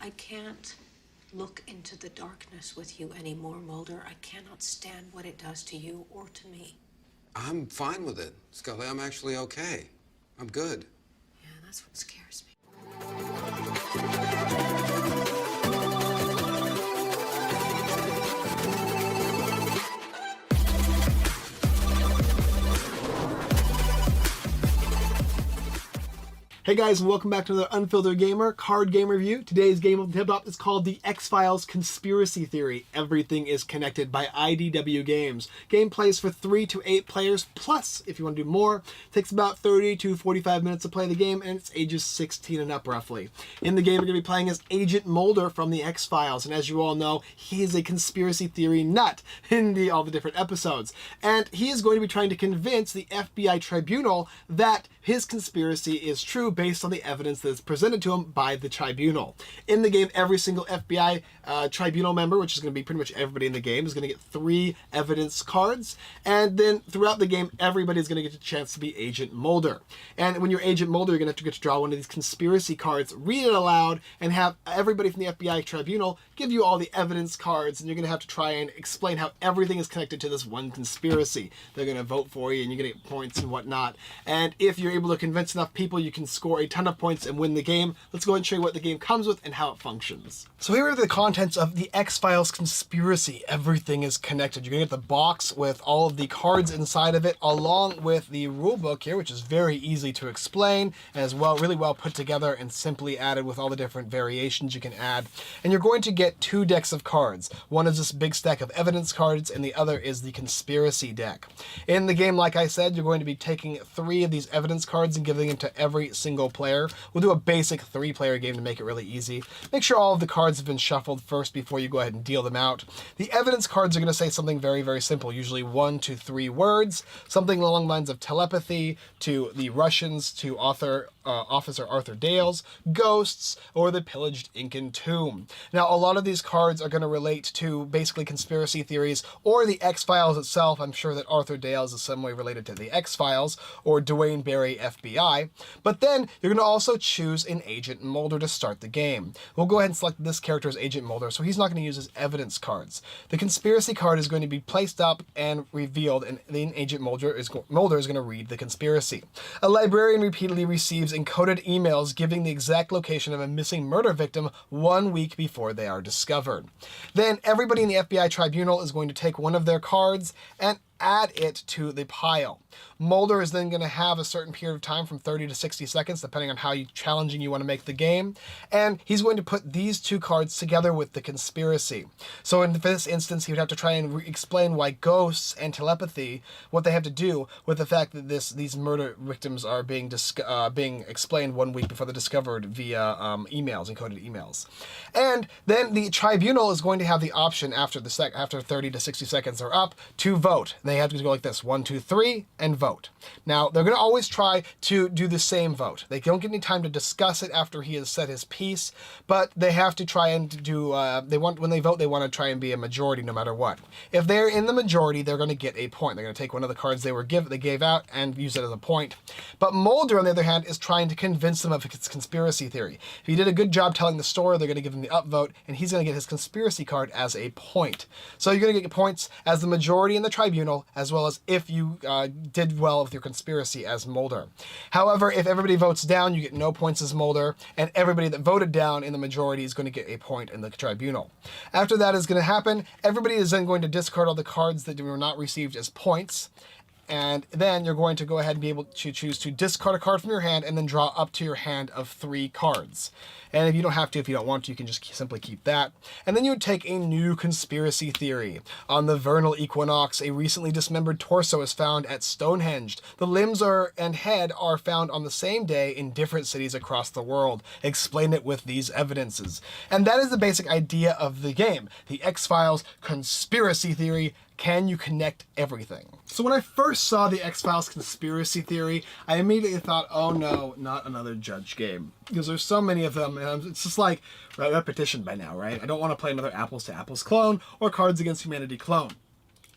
I can't look into the darkness with you anymore, Mulder. I cannot stand what it does to you or to me. I'm fine with it, Scully. I'm actually okay. I'm good. Yeah, that's what scares me. Hey guys, and welcome back to another Unfiltered Gamer card game review. Today's game of the tabletop is called The X-Files Conspiracy Theory. Everything is Connected by IDW Games. Game plays for 3 to 8 players, plus, if you want to do more, it takes about 30 to 45 minutes to play the game, and it's ages 16 and up roughly. In the game, we're going to be playing as Agent Mulder from The X-Files, and as you all know, he is a conspiracy theory nut in all the different episodes. And he is going to be trying to convince the FBI tribunal that his conspiracy is true based on the evidence that is presented to him by the tribunal. In the game, every single FBI tribunal member, which is going to be pretty much everybody in the game, is going to get 3 evidence cards, and then throughout the game, everybody is going to get a chance to be Agent Mulder. And when you're Agent Mulder, you're going to have to get to draw one of these conspiracy cards, read it aloud, and have everybody from the FBI tribunal give you all the evidence cards, and you're going to have to try and explain how everything is connected to this one conspiracy. They're going to vote for you, and you're going to get points and whatnot. And if you're able to convince enough people, you can score a ton of points and win the game. Let's go ahead and show you what the game comes with and how it functions. So here are the contents of the X-Files Conspiracy. Everything is connected. You're going to get the box with all of the cards inside of it, along with the rule book here, which is very easy to explain, and is really well put together and simply added with all the different variations you can add. And you're going to get 2 decks of cards. One is this big stack of evidence cards, and the other is the conspiracy deck. In the game, like I said, you're going to be taking 3 of these evidence cards and giving them to every single player. We'll do a basic 3-player game to make it really easy. Make sure all of the cards have been shuffled first before you go ahead and deal them out. The evidence cards are going to say something very, very simple, usually 1 to 3 words, something along the lines of telepathy, to the Russians, to Officer Arthur Dales, ghosts, or the pillaged Incan tomb. Now, a lot of these cards are going to relate to basically conspiracy theories or the X-Files itself. I'm sure that Arthur Dales is some way related to the X-Files, or Dwayne Barry FBI. But then you're going to also choose an Agent Mulder to start the game. We'll go ahead and select this character as Agent Mulder, so he's not going to use his evidence cards. The conspiracy card is going to be placed up and revealed, and then Agent Mulder is going to read the conspiracy. A librarian repeatedly receives encoded emails giving the exact location of a missing murder victim 1 week before they are discovered. Then everybody in the FBI tribunal is going to take one of their cards and add it to the pile. Mulder is then going to have a certain period of time from 30 to 60 seconds, depending on how challenging you want to make the game, and he's going to put these 2 cards together with the conspiracy. So in this instance, he would have to try and explain why ghosts and telepathy, what they have to do with the fact that these murder victims are being explained 1 week before they're discovered via emails, encoded emails. And then the tribunal is going to have the option after 30 to 60 seconds are up to vote. They have to go like this: 1, 2, 3, and vote. Now, they're going to always try to do the same vote. They don't get any time to discuss it after he has said his piece, but they have to try and do, when they vote, they want to try and be a majority no matter what. If they're in the majority, they're going to get a point. They're going to take one of the cards they gave out and use it as a point. But Mulder, on the other hand, is trying to convince them of his conspiracy theory. If he did a good job telling the story, they're going to give him the upvote, and he's going to get his conspiracy card as a point. So you're going to get points as the majority in the tribunal, as well as if you did well with your conspiracy as Mulder. However, if everybody votes down, you get no points as Mulder, and everybody that voted down in the majority is going to get a point in the tribunal. After that is going to happen, everybody is then going to discard all the cards that were not received as points, and then you're going to go ahead and be able to choose to discard a card from your hand and then draw up to your hand of 3 cards. And if you don't have to, if you don't want to, you can just simply keep that. And then you would take a new conspiracy theory. On the vernal equinox, a recently dismembered torso is found at Stonehenge. The limbs and head are found on the same day in different cities across the world. Explain it with these evidences. And that is the basic idea of the game. The X-Files conspiracy theory. Can you connect everything? So when I first saw the X-Files conspiracy theory, I immediately thought, oh no, not another Judge game. Because there's so many of them, and it's just like repetition by now, right? I don't want to play another Apples to Apples clone or Cards Against Humanity clone.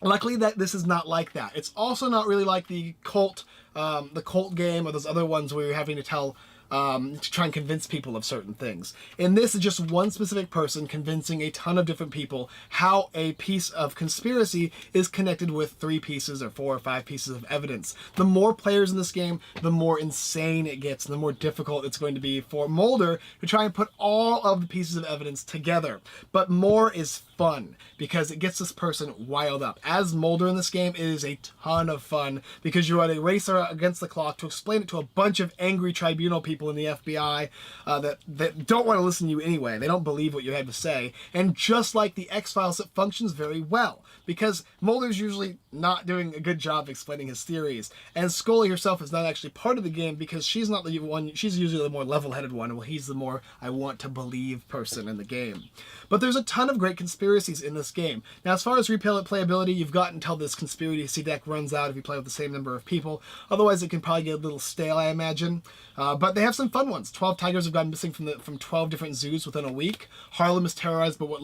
Luckily, that this is not like that. It's also not really like the cult game or those other ones where you're having to tell to try and convince people of certain things. And this is just one specific person convincing a ton of different people how a piece of conspiracy is connected with 3 pieces or 4 or 5 pieces of evidence. The more players in this game, the more insane it gets, and the more difficult it's going to be for Mulder to try and put all of the pieces of evidence together. But more is fun because it gets this person wild up. As Mulder in this game, it is a ton of fun because you're at a race against the clock to explain it to a bunch of angry tribunal people in the FBI that don't want to listen to you anyway. They don't believe what you have to say. And just like the X-Files, it functions very well because Mulder's usually not doing a good job explaining his theories. And Scully herself is not actually part of the game because she's not the one, she's usually the more level-headed one, while he's the more I want to believe person in the game. But there's a ton of great conspiracies in this game. Now, as far as replayability, you've got until this conspiracy deck runs out if you play with the same number of people. Otherwise, it can probably get a little stale, I imagine. But they have some fun ones. 12 tigers have gone missing from 12 different zoos within a week. Harlem is terrorized by what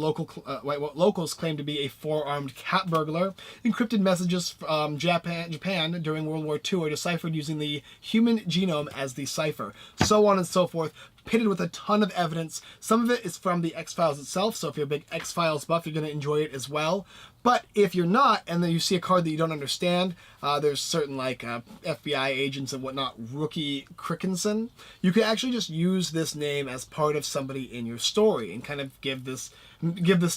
locals claim to be a 4-armed cat burglar. Encrypted messages from Japan during World War II are deciphered using the human genome as the cipher. So on and so forth, pitted with a ton of evidence. Some of it is from the X-Files itself, so if you're a big X-Files buff, you're going to enjoy it as well. But if you're not, and then you see a card that you don't understand, there's certain like FBI agents and whatnot, Rookie Crickenson, you can actually just use this name as part of somebody in your story and kind of give this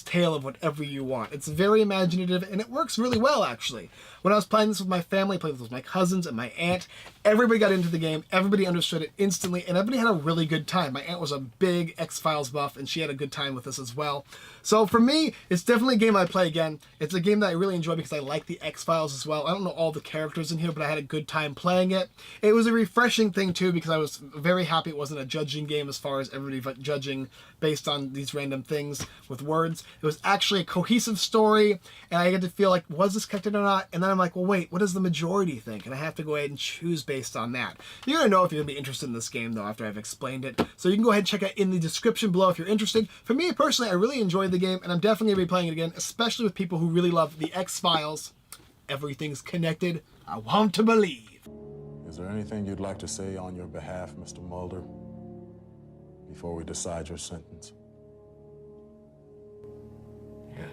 tale of whatever you want. It's very imaginative and it works really well actually. When I was playing this with my family, I played this with my cousins and my aunt, everybody got into the game, everybody understood it instantly, and everybody had a really good time. My aunt was a big X-Files buff and she had a good time with this as well. So for me, it's definitely a game I'd play again. It's a game that I really enjoy because I like the X-Files as well. I don't know all the characters in here, but I had a good time playing it. It was a refreshing thing too because I was very happy it wasn't a judging game as far as everybody judging based on these random things with words. It was actually a cohesive story and I get to feel like, was this connected or not? And then I'm like, well, wait, what does the majority think? And I have to go ahead and choose based on that. You're going to know if you're going to be interested in this game though after I've explained it. So you can go ahead and check it in the description below if you're interested. For me personally, I really enjoyed the game and I'm definitely going to be playing it again, especially with people who really love the X-Files. Everything's connected. I want to believe. Is there anything you'd like to say on your behalf, Mr. Mulder, before we decide your sentence? Yes.